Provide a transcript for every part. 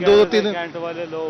2-3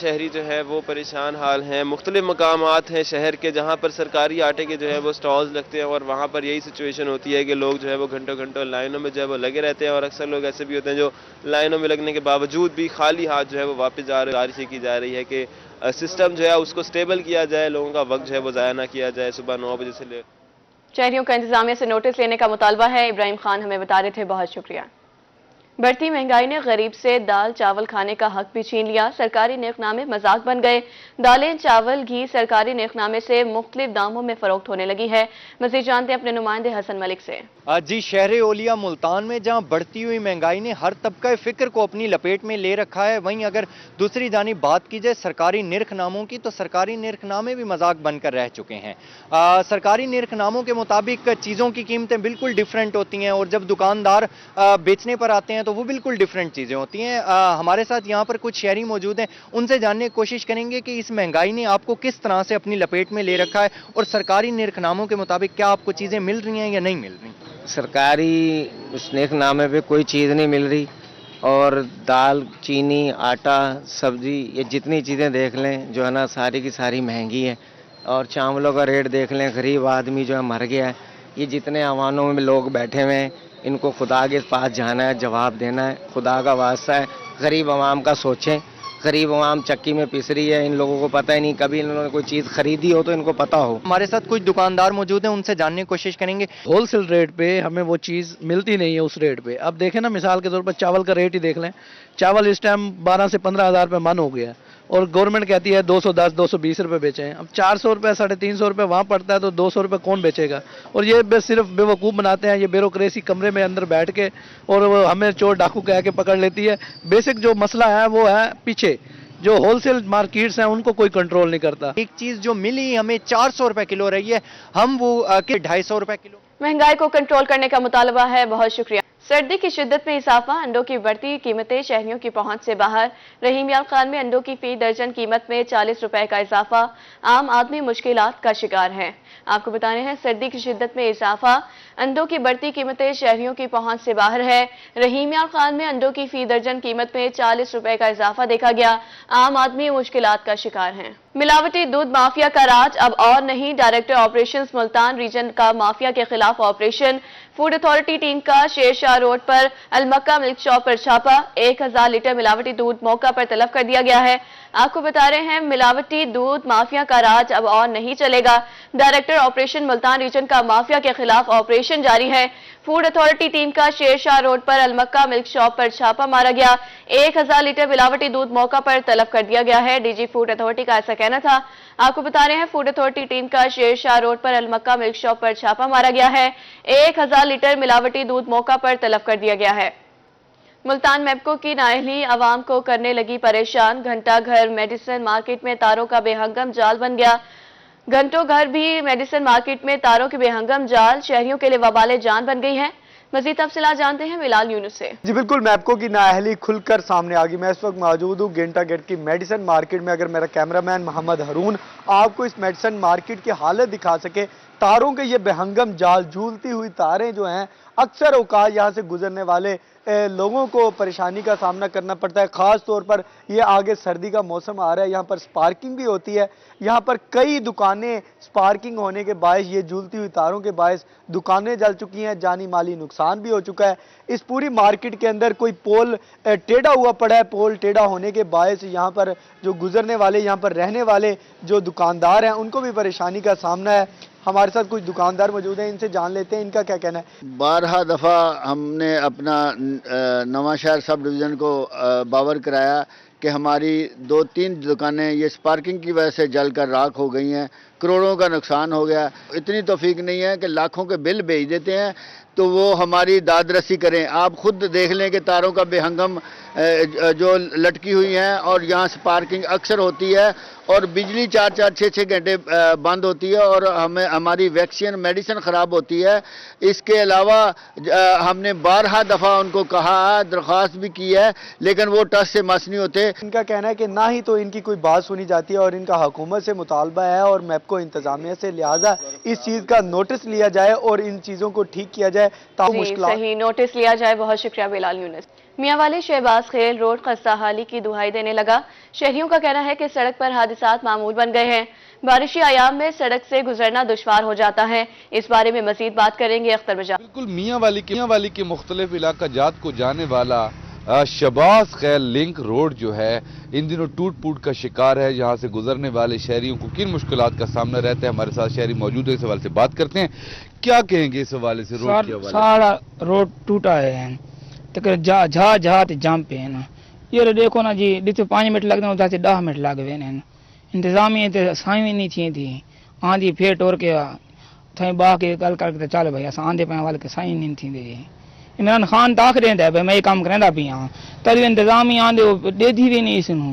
شہری جو ہے وہ پریشان حال ہیں. مختلف مقامات ہیں شہر کے جہاں پر سرکاری آٹے کے جو ہے وہ سٹالز لگتے ہیں اور وہاں پر یہی سچویشن ہوتی ہے کہ لوگ جو ہے وہ گھنٹوں گھنٹوں لائنوں میں جو ہے وہ لگے رہتے ہیں اور اکثر لوگ ایسے بھی ہوتے ہیں جو لائنوں میں لگنے کے باوجود بھی خالی ہاتھ جو ہے وہ واپس جا رہے ہیں. گزارش کی جا رہی ہے کہ سسٹم جو ہے اس کو سٹیبل کیا جائے, لوگوں کا وقت جو ہے وہ ضائع نہ کیا جائے. صبح 9 بجے سے شہریوں کا انتظامیہ سے نوٹس لینے کا مطالبہ ہے. ابراہیم خان ہمیں بتا رہے تھے, بہت شکریہ. بڑھتی مہنگائی نے غریب سے دال چاول کھانے کا حق بھی چھین لیا. سرکاری نرخ نامے مذاق بن گئے. دالیں, چاول, گھی سرکاری نرخ نامے سے مختلف داموں میں فروخت ہونے لگی ہے. مزید جانتے ہیں اپنے نمائندے حسن ملک سے. جی, شہر اولیا ملتان میں جہاں بڑھتی ہوئی مہنگائی نے ہر طبقہ فکر کو اپنی لپیٹ میں لے رکھا ہے, وہیں اگر دوسری جانب بات کی جائے سرکاری نرخ ناموں کی تو سرکاری نرخ نامے بھی مذاق بن کر رہ چکے ہیں. سرکاری نرخ ناموں کے مطابق چیزوں کی قیمتیں بالکل ڈیفرنٹ ہوتی ہیں اور جب دکاندار بیچنے پر آتے ہیں تو وہ بالکل ڈیفرنٹ چیزیں ہوتی ہیں. ہمارے ساتھ یہاں پر کچھ شہری موجود ہیں, ان سے جاننے کی کوشش کریں گے کہ اس مہنگائی نے آپ کو کس طرح سے اپنی لپیٹ میں لے رکھا ہے اور سرکاری نرخ ناموں کے مطابق کیا آپ کو چیزیں مل رہی ہیں یا نہیں مل رہی. سرکاری اس نرخ نامے پہ کوئی چیز نہیں مل رہی اور دال, چینی, آٹا, سبزی, یہ جتنی چیزیں دیکھ لیں جو ہے نا ساری کی ساری مہنگی ہے. اور چاولوں کا ریٹ دیکھ لیں, غریب آدمی جو ہے مر گیا ہے. یہ جتنے عوانوں میں لوگ بیٹھے ہوئے ہیں ان کو خدا کے پاس جانا ہے, جواب دینا ہے. خدا کا واسطہ ہے غریب عوام کا سوچیں. غریب عوام چکی میں پس رہی ہے, ان لوگوں کو پتہ ہی نہیں, کبھی انہوں نے کوئی چیز خریدی ہو تو ان کو پتہ ہو. ہمارے ساتھ کچھ دکاندار موجود ہیں, ان سے جاننے کی کوشش کریں گے. ہول سیل ریٹ پہ ہمیں وہ چیز ملتی نہیں ہے اس ریٹ پہ. اب دیکھیں نا, مثال کے طور پر چاول کا ریٹ ہی دیکھ لیں. چاول اس ٹائم 12 سے 15 ہزار روپے من ہو گیا ہے اور گورنمنٹ کہتی ہے 210 220 روپے بیچیں. اب 400 روپے 350 روپے وہاں پڑتا ہے تو 200 روپے کون بیچے گا. اور یہ صرف بے وقوف بناتے ہیں, یہ بیوروکریسی کمرے میں اندر بیٹھ کے اور وہ ہمیں چور ڈاکو کہہ کے پکڑ لیتی ہے. بیسک جو مسئلہ ہے وہ ہے پیچھے جو ہول سیل مارکیٹس ہیں ان کو کوئی کنٹرول نہیں کرتا. ایک چیز جو ملی ہمیں 400 روپے کلو رہی ہے, ہم وہ 250 روپے کلو. مہنگائی کو کنٹرول کرنے کا مطالبہ ہے. بہت شکریہ. سردی کی شدت میں اضافہ, انڈوں کی بڑھتی قیمتیں شہریوں کی پہنچ سے باہر. رحیم یار خان میں انڈوں کی فی درجن قیمت میں 40 روپے کا اضافہ. عام آدمی مشکلات کا شکار ہے. آپ کو بتانے ہیں سردی کی شدت میں اضافہ, انڈوں کی بڑھتی قیمتیں شہریوں کی پہنچ سے باہر ہے. رحیم یار خان میں انڈوں کی فی درجن قیمت میں 40 روپے کا اضافہ دیکھا گیا. عام آدمی مشکلات کا شکار ہیں. ملاوٹی دودھ مافیا کا راج اب اور نہیں. ڈائریکٹر آپریشنز ملتان ریجن کا مافیا کے خلاف آپریشن. فوڈ اتھارٹی ٹیم کا شیر شاہ روڈ پر المکہ ملک شاپ پر چھاپا. 1000 لیٹر ملاوٹی دودھ موقع پر طلب کر دیا گیا ہے. آپ کو بتا رہے ہیں ملاوٹی دودھ مافیا کا راج اب اور نہیں چلے گا. ڈائریکٹر آپریشن ملتان ریجن کا مافیا کے خلاف آپریشن جاری ہے. فوڈ اتھارٹی ٹیم کا شیر شاہ روڈ پر المکہ ملک شاپ پر چھاپا مارا گیا. 1000 لیٹر ملاوٹی دودھ موقع پر طلب کر دیا گیا ہے. ڈی جی فوڈ اتھارٹی کا ایسا کہنا تھا. آپ کو بتا رہے ہیں فوڈ اتھارٹی ٹیم کا شیر شاہ روڈ پر المکہ ملک شاپ پر چھاپا مارا گیا ہے. 1000 لیٹر ملاوٹی دودھ موقع پر طلب کر دیا گیا ہے. ملتان میپکو کی نااہلی عوام کو کرنے لگی پریشان. گھنٹہ گھر میڈیسن مارکیٹ میں تاروں کا بے ہنگم جال بن گیا. گھنٹوں گھر بھی میڈیسن مارکیٹ میں تاروں کے بے ہنگم جال شہریوں کے لیے وبال جان بن گئی ہے. مزید تفصیلات جانتے ہیں ملال یونس سے. جی بالکل, میپکو کی نااہلی کھل کر سامنے آ گئی. میں اس وقت موجود ہوں گھنٹہ گیٹ کی میڈیسن مارکیٹ میں. اگر میرا کیمرہ مین محمد ہارون آپ کو اس میڈیسن مارکیٹ کی حالت دکھا سکے. تاروں کے یہ بے ہنگم جال, جھولتی ہوئی تاریں جو ہیں اکثر اوقات یہاں سے گزرنے والے لوگوں کو پریشانی کا سامنا کرنا پڑتا ہے. خاص طور پر یہ آگے سردی کا موسم آ رہا ہے, یہاں پر سپارکنگ بھی ہوتی ہے. یہاں پر کئی دکانیں سپارکنگ ہونے کے باعث, یہ جھولتی ہوئی تاروں کے باعث دکانیں جل چکی ہیں. جانی مالی نقصان بھی ہو چکا ہے. اس پوری مارکیٹ کے اندر کوئی پول ٹیڑھا ہوا پڑا ہے. پول ٹیڑھا ہونے کے باعث یہاں پر جو گزرنے والے, یہاں پر رہنے والے جو دکاندار ہیں ان کو بھی پریشانی کا سامنا ہے. ہمارے ساتھ کچھ دکاندار موجود ہیں, ان سے جان لیتے ہیں ان کا کیا کہنا ہے. 12 دفعہ ہم نے اپنا نواں شہر سب ڈویژن کو باور کرایا کہ ہماری 2-3 دکانیں یہ سپارکنگ کی وجہ سے جل کر راکھ ہو گئی ہیں. کروڑوں کا نقصان ہو گیا. اتنی توفیق نہیں ہے کہ لاکھوں کے بل بھیج دیتے ہیں تو وہ ہماری داد رسی کریں. آپ خود دیکھ لیں کہ تاروں کا بے ہنگم جو لٹکی ہوئی ہیں اور یہاں سپارکنگ اکثر ہوتی ہے اور بجلی 4-4 6-6 گھنٹے بند ہوتی ہے اور ہماری ویکسین میڈیسن خراب ہوتی ہے. اس کے علاوہ ہم نے 12 دفعہ ان کو کہا ہے, درخواست بھی کی ہے, لیکن وہ ٹس سے مس نہیں ہوتے. ان کا کہنا ہے کہ نہ ہی تو ان کی کوئی بات سنی جاتی ہے اور ان کا حکومت سے مطالبہ ہے اور میپکو انتظامیہ سے, لہٰذا اس چیز کا نوٹس لیا جائے اور ان چیزوں کو ٹھیک کیا جائے تاکہ مشکلات. صحیح, نوٹس لیا جائے. بہت شکریہ بلال یونس. میاں والی شہباز خیل روڈ خستہ حالی کی دہائی دینے لگا. شہریوں کا کہنا ہے کہ سڑک پر حادثات معمول بن گئے ہیں. بارشی ایام میں سڑک سے گزرنا دشوار ہو جاتا ہے. اس بارے میں مزید بات کریں گے اختر بجا. بالکل میاں والی کے مختلف علاقہ جات کو جانے والا شہباز خیل لنک روڈ جو ہے ان دنوں ٹوٹ پوٹ کا شکار ہے. یہاں سے گزرنے والے شہریوں کو کن مشکلات کا سامنا رہتا ہے, ہمارے ساتھ شہری موجود ہے, اس حوالے سے بات کرتے ہیں. کیا کہیں گے اس حوالے سے؟ روڈ کے حوالے سے سارا روڈ ٹوٹا ہے, جہاں جام پہ ہے نا. یہ دیکھو نا جی, جتنے 5 منٹ لگتے ہیں 10 منٹ لگ گئے نا. انتظامیہ تے سائیں نہیں تھی تھی آندھی پھیر ٹور کے تھیں باہ کے گل کر کے چل بھائی اساں آندھے پہ والے کے سائیں نہیں تھی دے. عمران خان تاک رہتا ہے بھائی میں یہ کام کرنا پی ہاں, تب انتظامیہ آندھے دے دی بھی نہیں اس نو.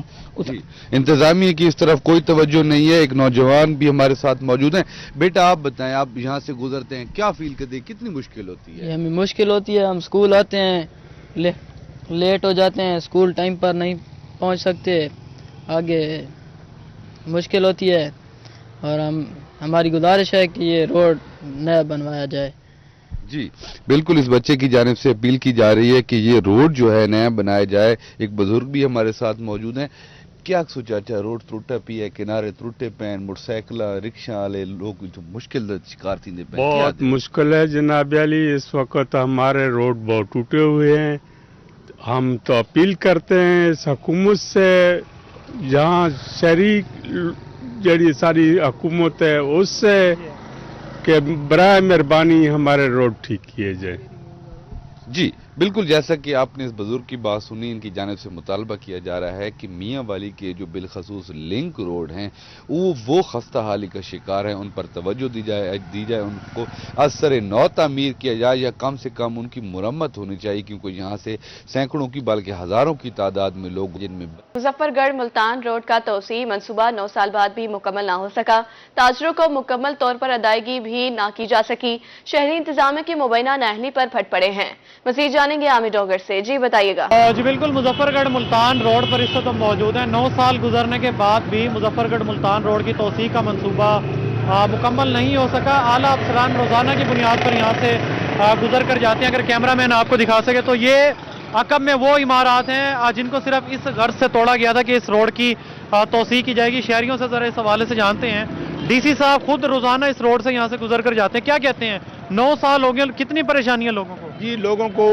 انتظامیہ کی اس طرف کوئی توجہ نہیں ہے. ایک نوجوان بھی ہمارے ساتھ موجود ہیں. بیٹا آپ بتائیں, آپ یہاں سے گزرتے ہیں, کیا فیل کرتے ہیں, کتنی مشکل ہوتی ہے؟ ہمیں مشکل ہوتی ہے, ہم اسکول آتے ہیں لیٹ ہو جاتے ہیں, اسکول ٹائم پر نہیں پہنچ سکتے, آگے مشکل ہوتی ہے. اور ہماری گزارش ہے کہ یہ روڈ نیا بنوایا جائے. جی بالکل, اس بچے کی جانب سے اپیل کی جا رہی ہے کہ یہ روڈ جو ہے نیا بنایا جائے. ایک بزرگ بھی ہمارے ساتھ موجود ہیں. کیا سوچا چاہے روڈ ٹوٹا پی ہے, کنارے ٹوٹے پین, موٹر سائیکل رکشا والے لوگ جو مشکل شکار تھی. بہت مشکل ہے جناب علی, اس وقت ہمارے روڈ بہت ٹوٹے ہوئے ہیں. ہم تو اپیل کرتے ہیں اس حکومت سے, جہاں شہری جڑی ساری حکومت ہے اس سے, کہ برائے مہربانی ہمارے روڈ ٹھیک کیے جائے. جی بالکل, جیسا کہ آپ نے اس بزرگ کی بات سنی, ان کی جانب سے مطالبہ کیا جا رہا ہے کہ میاں والی کے جو بالخصوص لنک روڈ ہیں وہ خستہ حالی کا شکار ہیں, ان پر توجہ دی جائے, ان کو اثر نو تعمیر کیا جائے یا کم سے کم ان کی مرمت ہونی چاہیے, کیونکہ یہاں سے سینکڑوں کی بلکہ ہزاروں کی تعداد میں لوگ جن میں. مظفر گڑھ ملتان روڈ کا توسیع منصوبہ 9 سال بعد بھی مکمل نہ ہو سکا. تاجروں کو مکمل طور پر ادائیگی بھی نہ کی جا سکی. شہری انتظامیہ کی مبینہ نااہلی پر پھٹ پڑے ہیں. مزید جانیں گے عامر ڈوگر سے. جی بتائیے گا. جی بالکل, مظفر گڑھ ملتان روڈ پر اس وقت ہم موجود ہیں. 9 سال گزرنے کے بعد بھی مظفر گڑھ ملتان روڈ کی توسیع کا منصوبہ مکمل نہیں ہو سکا. اعلیٰ افسران روزانہ کی بنیاد پر یہاں سے گزر کر جاتے ہیں. اگر کیمرہ مین آپ کو دکھا سکے تو یہ عقب میں وہ عمارات ہیں جن کو صرف اس غرض سے توڑا گیا تھا کہ اس روڈ کی توسیع کی جائے گی. شہریوں سے ذرا اس حوالے سے جانتے ہیں. ڈی سی صاحب خود روزانہ اس روڈ سے یہاں سے گزر کر جاتے ہیں, کیا کہتے ہیں؟ 9 سال ہو گئے, کتنی پریشانیاں لوگوں کو؟ جی لوگوں کو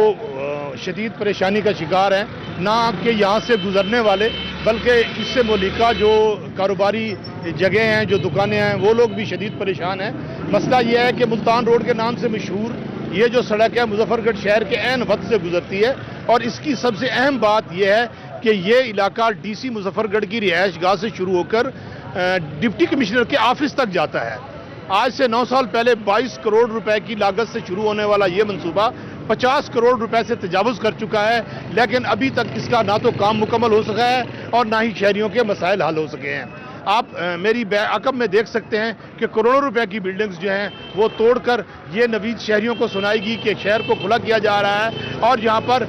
شدید پریشانی کا شکار ہیں, نہ کہ یہاں سے گزرنے والے بلکہ اس سے ملکہ جو کاروباری جگہ ہیں, جو دکانیں ہیں, وہ لوگ بھی شدید پریشان ہیں. مسئلہ یہ ہے کہ ملتان روڈ کے نام سے مشہور یہ جو سڑک ہے مظفر گڑھ شہر کے عین وقت سے گزرتی ہے, اور اس کی سب سے اہم بات یہ ہے کہ یہ علاقہ ڈی سی مظفر گڑھ کی رہائش گاہ سے شروع ہو کر ڈپٹی کمشنر کے آفس تک جاتا ہے. آج سے 9 سال پہلے 22 کروڑ روپے کی لاگت سے شروع ہونے والا یہ منصوبہ 50 کروڑ روپے سے تجاوز کر چکا ہے, لیکن ابھی تک اس کا نہ تو کام مکمل ہو سکا ہے اور نہ ہی شہریوں کے مسائل حل ہو سکے ہیں. آپ میری عقب میں دیکھ سکتے ہیں کہ کروڑوں روپے کی بلڈنگز جو ہیں وہ توڑ کر یہ نوید شہریوں کو سنائے گی کہ شہر کو کھلا کیا جا رہا ہے اور یہاں پر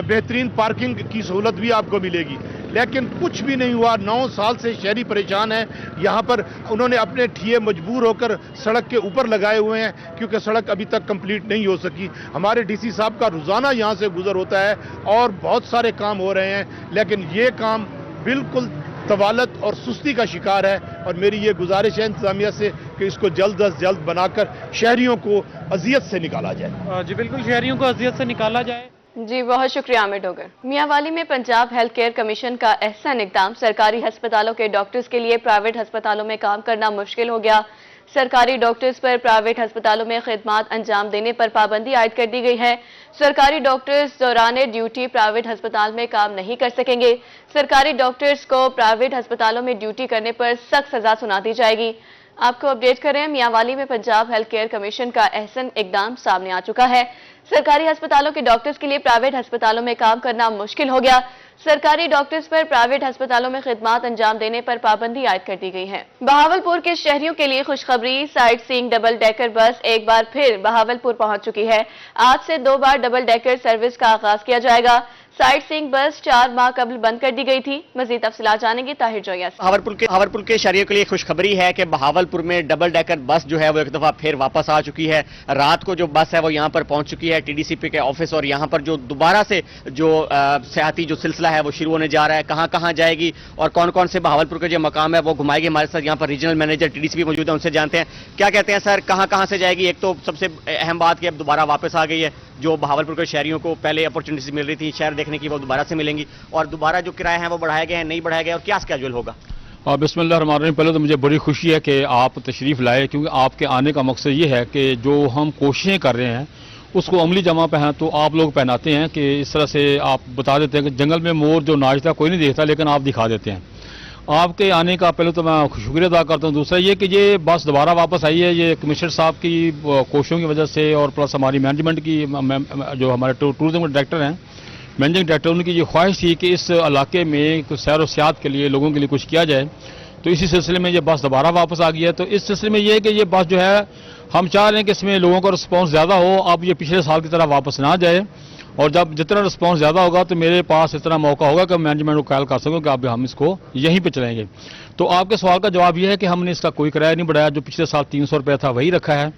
بہترین پارکنگ کی سہولت بھی آپ کو ملے گی. لیکن کچھ بھی نہیں ہوا. 9 سال سے شہری پریشان ہیں. یہاں پر انہوں نے اپنے ٹھیے مجبور ہو کر سڑک کے اوپر لگائے ہوئے ہیں کیونکہ سڑک ابھی تک کمپلیٹ نہیں ہو سکی. ہمارے ڈی سی صاحب کا روزانہ یہاں سے گزر ہوتا ہے اور بہت سارے کام ہو رہے ہیں, لیکن یہ کام بالکل طوالت اور سستی کا شکار ہے. اور میری یہ گزارش ہے انتظامیہ سے کہ اس کو جلد از جلد بنا کر شہریوں کو اذیت سے نکالا جائے. جی بالکل, شہریوں کو اذیت سے نکالا جائے. جی بہت شکریہ عامر ڈوگر. میاں والی میں پنجاب ہیلتھ کیئر کمیشن کا احسن اقدام. سرکاری ہسپتالوں کے ڈاکٹرز کے لیے پرائیویٹ ہسپتالوں میں کام کرنا مشکل ہو گیا. سرکاری ڈاکٹرز پر پرائیویٹ ہسپتالوں میں خدمات انجام دینے پر پابندی عائد کر دی گئی ہے. سرکاری ڈاکٹرز دوران ڈیوٹی پرائیویٹ ہسپتال میں کام نہیں کر سکیں گے. سرکاری ڈاکٹرز کو پرائیویٹ ہسپتالوں میں ڈیوٹی کرنے پر سخت سزا سنا دی جائے گی. آپ کو اپڈیٹ کریں، میاں میں پنجاب ہیلتھ کیئر کمیشن کا احسن اقدام سامنے آ چکا ہے۔ سرکاری ہسپتالوں کے ڈاکٹرز کے لیے پرائیویٹ ہسپتالوں میں کام کرنا مشکل ہو گیا۔ سرکاری ڈاکٹرز پر پرائیویٹ ہسپتالوں میں خدمات انجام دینے پر پابندی عائد کر دی گئی ہے۔ بہاولپور کے شہریوں کے لیے خوشخبری، سائٹ سینگ ڈبل ڈیکر بس ایک بار پھر بہاولپور پہنچ چکی ہے۔ آج سے 2 بار ڈبل ڈیکر سروس کا آغاز کیا جائے گا۔ سائٹ سینگ بس 4 ماہ قبل بند کر دی گئی تھی۔ مزید تفصیلات جانیں گے طاہر جویا سے۔ بہاولپور کے شہریوں کے لیے خوشخبری ہے کہ بہاولپور میں ڈبل ڈیکر بس جو ہے وہ ایک دفعہ پھر واپس آ چکی ہے۔ رات کو جو بس ہے وہ یہاں پر پہنچ چکی ہے، ٹی ڈی سی پی کے آفس، اور یہاں پر جو دوبارہ سے جو سیاحتی جو سلسلہ ہے وہ شروع ہونے جا رہا ہے، کہاں کہاں جائے گی اور کون کون سے بہاولپور کے جو مقام ہے وہ گھمائے گی۔ ہمارے ساتھ یہاں پر regional manager T D C P موجود ہیں، ان سے جانتے ہیں کیا کہتے ہیں سر، کہاں کہاں سے جائے گی۔ ایک تو سب سے اہم بات کہ اب دوبارہ واپس آ گئی ہے، جو بہاولپور کے شہریوں کو پہلے اپرچونیٹیز مل رہی تھی شہر دیکھنے کی، وہ دوبارہ سے ملیں گی، اور دوبارہ جو کرایہ ہیں وہ بڑھائے گئے ہیں، نہیں بڑھائے گئے، اور کیا اسکیجول ہوگا؟ بسم اللہ الرحمن الرحیم۔ پہلے تو مجھے بڑی خوشی ہے کہ آپ تشریف لائے، کیونکہ آپ کے آنے کا مقصد یہ ہے کہ جو ہم کوششیں کر رہے ہیں اس کو عملی جمع پہنا تو آپ لوگ پہناتے ہیں، کہ اس طرح سے آپ بتا دیتے ہیں کہ جنگل میں مور جو ناچتا کوئی نہیں دیکھتا، لیکن آپ دکھا دیتے ہیں۔ آپ کے آنے کا پہلے تو میں شکریہ ادا کرتا ہوں۔ دوسرا یہ کہ یہ بس دوبارہ واپس آئی ہے، یہ کمشنر صاحب کی کوششوں کی وجہ سے، اور پلس ہماری مینجمنٹ کی، جو ہمارے ٹورزم کے ڈائریکٹر ہیں، مینیجنگ ڈائریکٹر، ان کی یہ خواہش تھی کہ اس علاقے میں سیر و سیاحت کے لیے لوگوں کے لیے کچھ کیا جائے، تو اسی سلسلے میں یہ بس دوبارہ واپس آ گئی ہے۔ تو اس سلسلے میں یہ ہے کہ یہ بس جو ہے ہم چاہ رہے ہیں کہ اس میں لوگوں کا رسپانس زیادہ ہو، اب یہ پچھلے سال کی طرح واپس نہ جائے، اور جب جتنا رسپانس زیادہ ہوگا تو میرے پاس اتنا موقع ہوگا کہ مینجمنٹ کو خیال کر سکوں کہ اب ہم اس کو یہیں پہ چلائیں گے۔ تو آپ کے سوال کا جواب یہ ہے کہ ہم نے اس کا کوئی کرایہ نہیں بڑھایا، جو پچھلے سال 300 روپے تھا وہی رکھا ہے،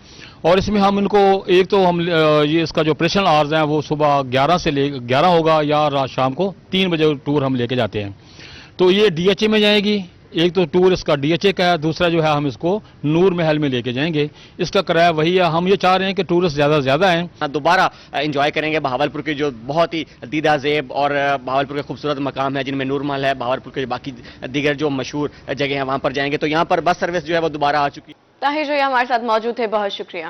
اور اس میں ہم ان کو ایک تو ہم یہ اس کا جو آپریشنل آورز ہیں وہ صبح 11 سے 11 ہوگا، یا رات شام کو 3 بجے ٹور ہم لے کے جاتے ہیں۔ تو یہ ڈی ایچ اے میں جائے گی، ایک تو ٹور اس کا ڈی ایچ اے کا ہے، دوسرا جو ہے ہم اس کو نور محل میں لے کے جائیں گے، اس کا کرایہ وہی ہے۔ ہم یہ چاہ رہے ہیں کہ ٹورسٹ زیادہ سے زیادہ ہیں، دوبارہ انجوائے کریں گے بہاولپور کے جو بہت ہی دیدہ زیب اور بہاولپور کے خوبصورت مقام ہے، جن میں نور محل ہے، بہاولپور کے باقی دیگر جو مشہور جگہ ہیں وہاں پر جائیں گے۔ تو یہاں پر بس سروس جو ہے وہ دوبارہ آ چکی ہے۔ طاہر جویا ہمارے ساتھ موجود تھے، بہت شکریہ۔